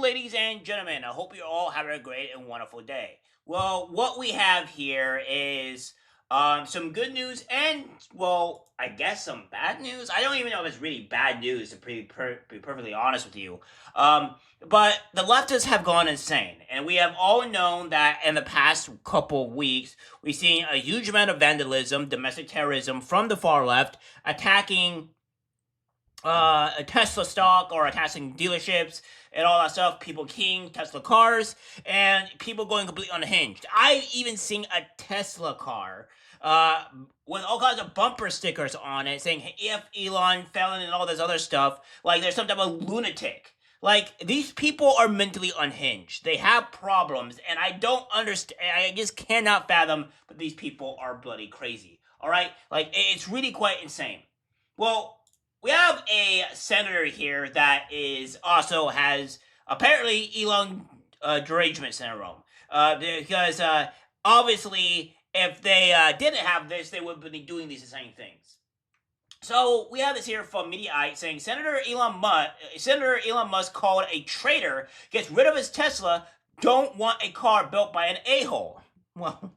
ladies and gentlemen. I hope you're all having a great and wonderful day. Well, what we have here is some good news and, well, I guess some bad news. I don't even know if it's really bad news, to be perfectly honest with you. But the leftists have gone insane. And we have all known that in the past couple of weeks, we've seen a huge amount of vandalism, domestic terrorism from the far left attacking a Tesla stock or attacking dealerships and all that stuff. People keying Tesla cars and people going completely unhinged. I've even seen a Tesla car with all kinds of bumper stickers on it saying "If Elon felon" and all this other stuff. Like there's some type of lunatic. Like these people are mentally unhinged. They have problems, and I don't understand. I just cannot fathom that these people are bloody crazy. All right, like it's really quite insane. Well, we have a senator here that is also has apparently Elon derangement syndrome. Because obviously, if they didn't have this, they would be doing these same things. So we have this here from Mediaite saying Senator Elon Musk called a traitor, gets rid of his Tesla, don't want a car built by an a-hole. Well,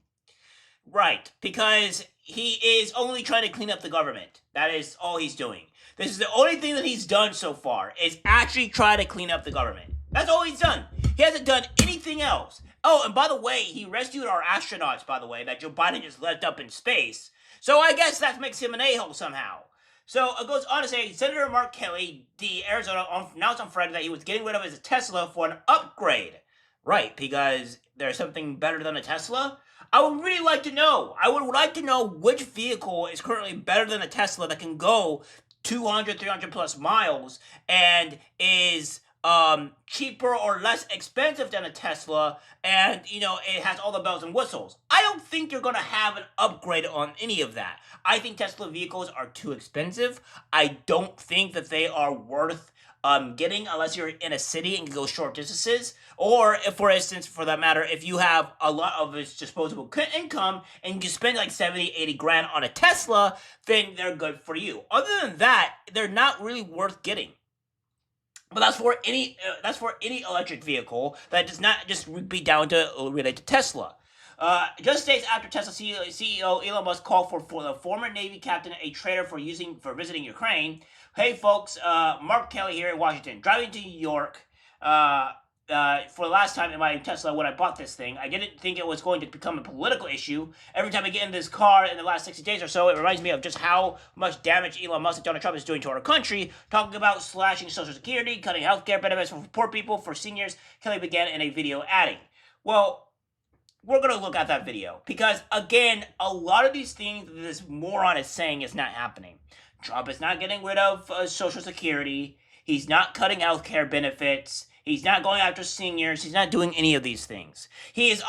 right, because he is only trying to clean up the government. That is all he's doing. This is the only thing that he's done so far, is actually try to clean up the government. That's all he's done. He hasn't done anything else. Oh, and by the way, he rescued our astronauts, by the way, that Joe Biden just left up in space. So I guess that makes him an a-hole somehow. So it goes on to say, Senator Mark Kelly, the Arizona, announced on Friday that he was getting rid of his Tesla for an upgrade. Right, because there's something better than a Tesla? I would really like to know. I would like to know which vehicle is currently better than a Tesla that can go 200, 300 plus miles and is cheaper or less expensive than a Tesla, and it has all the bells and whistles. I don't think you're going to have an upgrade on any of that. I think Tesla vehicles are too expensive. I don't think that they are worth getting unless you're in a city and can go short distances, or if, for instance, for that matter, if you have a lot of its disposable income and you spend like 70, 80 grand on a Tesla, then they're good for you. Other than that, they're not really worth getting. But that's for any electric vehicle that does not just be down to relate to Tesla. Just days after Tesla CEO Elon Musk called for the former Navy captain a traitor for visiting Ukraine. Hey folks, Mark Kelly here in Washington, driving to New York for the last time in my Tesla when I bought this thing. I didn't think it was going to become a political issue. Every time I get in this car in the last 60 days or so, it reminds me of just how much damage Elon Musk and Donald Trump is doing to our country. Talking about slashing Social Security, cutting healthcare benefits for poor people, for seniors, Kelly began in a video adding, well, we're going to look at that video because, again, a lot of these things that this moron is saying is not happening. Trump is not getting rid of Social Security. He's not cutting healthcare benefits. He's not going after seniors. He's not doing any of these things. He's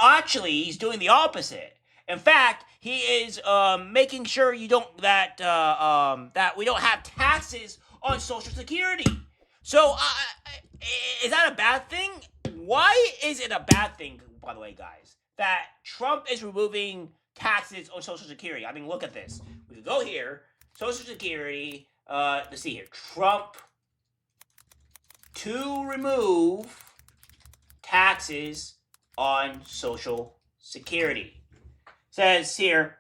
doing the opposite. In fact, he is making sure that we don't have taxes on Social Security. So, is that a bad thing? Why is it a bad thing, by the way, guys, that Trump is removing taxes on Social Security? I mean, look at this. We can go here, Social Security, let's see here, Trump to remove taxes on Social Security. Says here,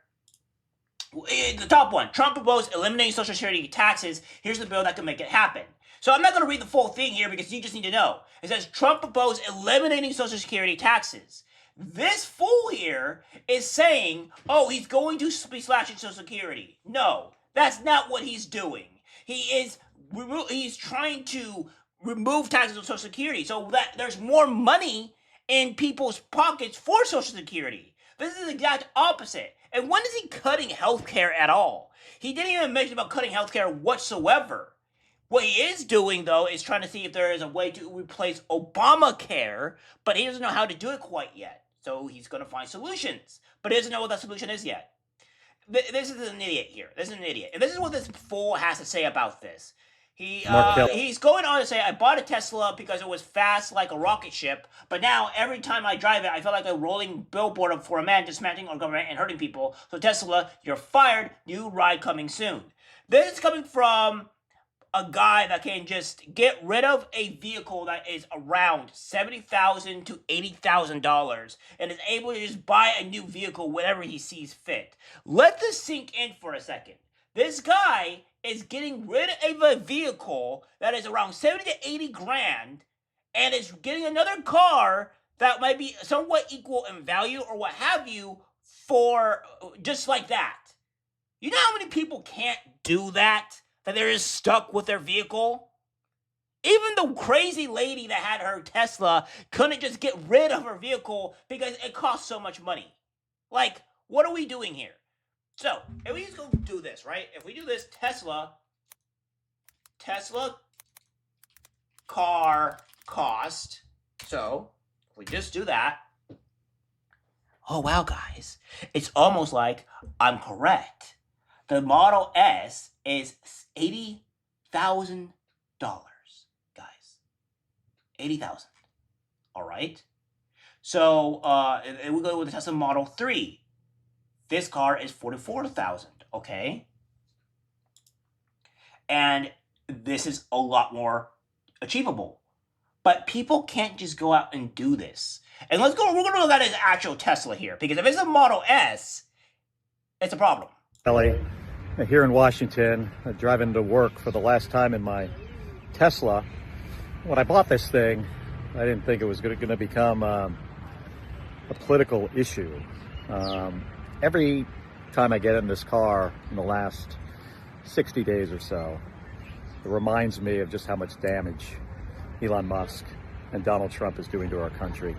the top one, Trump proposed eliminating Social Security taxes. Here's the bill that can make it happen. So I'm not going to read the full thing here because you just need to know. It says Trump proposed eliminating Social Security taxes. This fool here is saying, oh, he's going to be slashing Social Security. No, that's not what he's doing. He's trying to remove taxes on Social Security so that there's more money in people's pockets for Social Security. This is the exact opposite. And when is he cutting healthcare at all? He didn't even mention about cutting healthcare whatsoever. What he is doing, though, is trying to see if there is a way to replace Obamacare, but he doesn't know how to do it quite yet. So he's going to find solutions, but he doesn't know what that solution is yet. This is an idiot here. This is an idiot. And this is what this fool has to say about this. He's going on to say, I bought a Tesla because it was fast like a rocket ship, but now every time I drive it, I feel like a rolling billboard for a man dismantling our government and hurting people. So Tesla, you're fired. New ride coming soon. This is coming from a guy that can just get rid of a vehicle that is around $70,000 to $80,000 and is able to just buy a new vehicle whenever he sees fit. Let this sink in for a second. This guy is getting rid of a vehicle that is around 70 to 80 grand and is getting another car that might be somewhat equal in value or what have you for just like that. You know how many people can't do that? That they're just stuck with their vehicle? Even the crazy lady that had her Tesla couldn't just get rid of her vehicle because it costs so much money. Like, what are we doing here? So, if we just go do this, right? If we do this Tesla car cost. So, if we just do that. Oh, wow, guys. It's almost like I'm correct. The Model S is $80,000, guys. $80,000. All right. So, we go with the Tesla Model 3. This car is $44,000. Okay. And this is a lot more achievable. But people can't just go out and do this. And we're going to look at his actual Tesla here. Because if it's a Model S, it's a problem. LA, here in Washington, driving to work for the last time in my Tesla. When I bought this thing, I didn't think it was going to become a political issue. Every time I get in this car in the last 60 days or so, it reminds me of just how much damage Elon Musk and Donald Trump is doing to our country.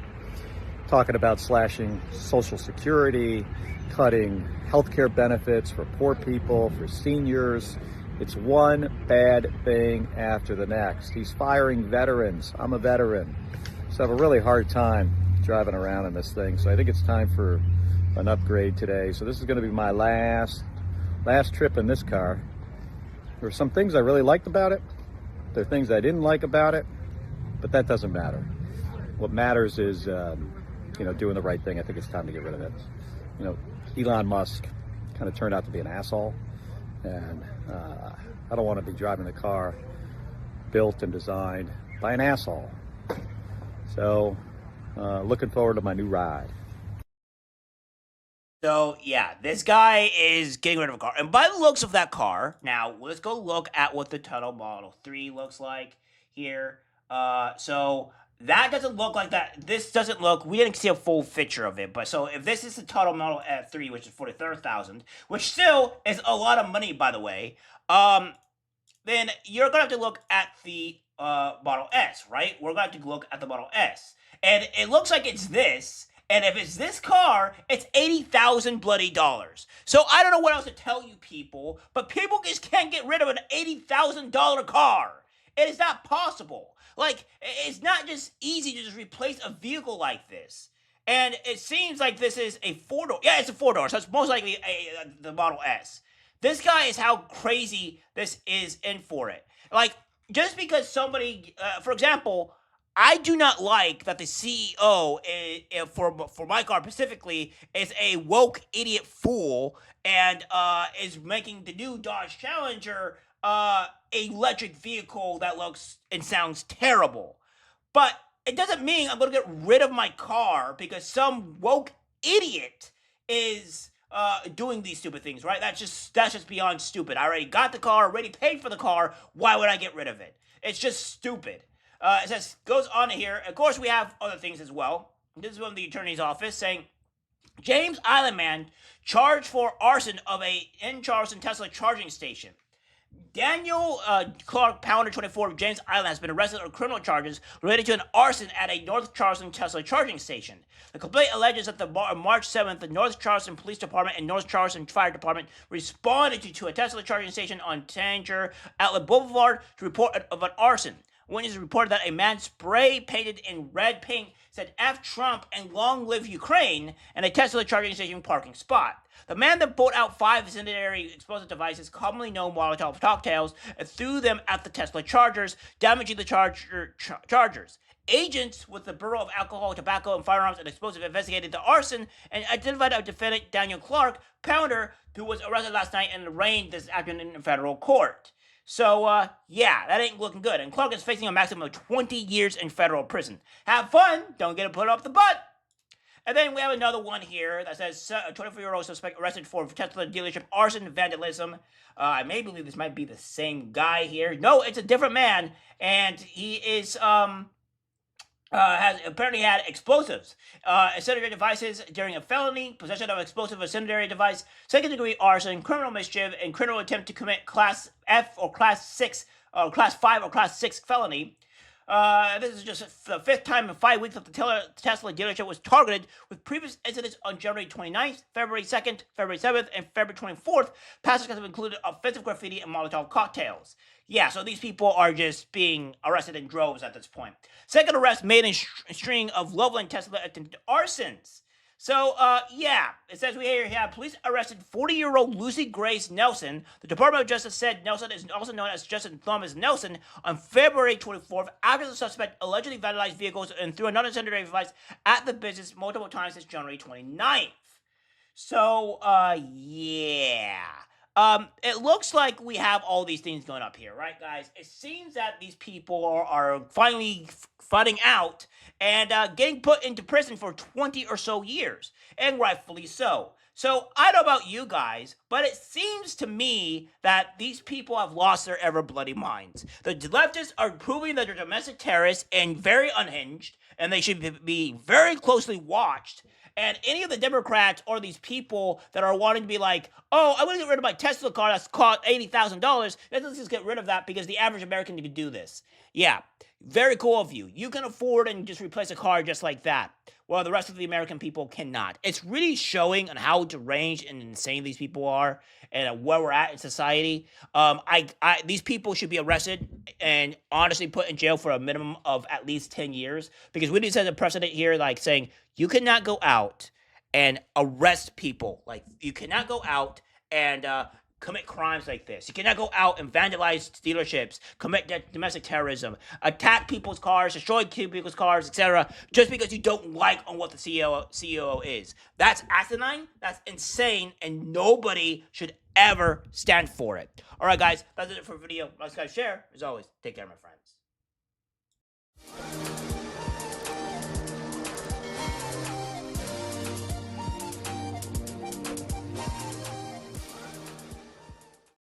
Talking about slashing Social Security, cutting healthcare benefits for poor people, for seniors. It's one bad thing after the next. He's firing veterans. I'm a veteran, so I have a really hard time driving around in this thing. So I think it's time for an upgrade today. So this is going to be my last trip in this car. There were some things I really liked about it. There are things I didn't like about it, but that doesn't matter. What matters is, doing the right thing. I think it's time to get rid of it. Elon Musk kind of turned out to be an asshole, and I don't want to be driving the car built and designed by an asshole. So, looking forward to my new ride. So, yeah, this guy is getting rid of a car. And by the looks of that car, now, let's go look at what the Tesla Model 3 looks like here. So, that doesn't look like that. This doesn't look, we didn't see a full picture of it. But so, if this is the Tesla Model 3, which is $43,000, which still is a lot of money, by the way, then you're going to have to look at the Model S, right? We're going to have to look at the Model S. And it looks like it's this. And if it's this car, it's $80,000 bloody dollars. So I don't know what else to tell you people, but people just can't get rid of an $80,000 car. It is not possible. Like, it's not just easy to just replace a vehicle like this. And it seems like this is a 4-door. Yeah, it's a 4-door, so it's most likely the Model S. This guy is how crazy this is in for it. Like, just because somebody, for example, I do not like that the CEO, for my car specifically, is a woke idiot fool and is making the new Dodge Challenger a electric vehicle that looks and sounds terrible. But it doesn't mean I'm going to get rid of my car because some woke idiot is doing these stupid things, right? That's just beyond stupid. I already got the car, already paid for the car. Why would I get rid of it? It's just stupid. It says, goes on here. Of course, we have other things as well. This is from the attorney's office saying, James Island man charged for arson of a in Charleston Tesla charging station. Daniel Clarke-Pounder, 24, of James Island, has been arrested on criminal charges related to an arson at a North Charleston Tesla charging station. The complaint alleges that on March 7th, the North Charleston Police Department and North Charleston Fire Department responded to a Tesla charging station on Tanger Outlet Boulevard to report of an arson. Witnesses reported that a man spray painted in red paint said F Trump and long live Ukraine and a Tesla charging station parking spot. The man then pulled out 5 incendiary explosive devices, commonly known Molotov cocktails, and threw them at the Tesla chargers, damaging the chargers. Agents with the Bureau of Alcohol, Tobacco, and Firearms and Explosives investigated the arson and identified a defendant, Daniel Clarke-Pounder, who was arrested last night and arraigned this afternoon in federal court. So, yeah, that ain't looking good. And Clarke is facing a maximum of 20 years in federal prison. Have fun. Don't get it put up the butt. And then we have another one here that says a 24-year-old suspect arrested for Tesla dealership arson vandalism. I may believe this might be the same guy here. No, it's a different man, and he is has apparently had explosives, incendiary devices during a felony, possession of explosive incendiary device, second-degree arson, criminal mischief, and criminal attempt to commit Class F or Class 6, or Class 5 or Class 6 felony. This is just the fifth time in 5 weeks that the Tesla dealership was targeted, with previous incidents on January 29th, February 2nd, February 7th, and February 24th. Passages have included offensive graffiti and Molotov cocktails. Yeah, so these people are just being arrested in droves at this point. Second arrest made in string of Loveland Tesla attempted arsons. So, yeah, it says we here have police arrested 40-year-old Lucy Grace Nelson. The Department of Justice said Nelson is also known as Justin Thomas Nelson on February 24th after the suspect allegedly vandalized vehicles and threw another incendiary device at the business multiple times since January 29th. So, yeah. It looks like we have all these things going up here, right, guys? It seems that these people are finally fighting out and getting put into prison for 20 or so years, and rightfully so. So, I don't know about you guys, but it seems to me that these people have lost their ever bloody minds. The leftists are proving that they're domestic terrorists and very unhinged, and they should be very closely watched. And any of the Democrats or these people that are wanting to be like, oh, I want to get rid of my Tesla car that's cost $80,000. Let's just get rid of that because the average American can do this. Yeah, very cool of you. You can afford and just replace a car just like that, while the rest of the American people cannot. It's really showing on how deranged and insane these people are and where we're at in society. These people should be arrested and honestly put in jail for a minimum of at least 10 years because we just set a precedent here, like saying you cannot go out and arrest people. Like, you cannot go out and commit crimes like this. You cannot go out and vandalize dealerships, commit domestic terrorism, attack people's cars, destroy people's cars, etc., just because you don't like on what the CEO is. That's asinine, that's insane, and nobody should ever stand for it. All right, guys, that's it for the video. Like, guys, share. As always, take care, my friends.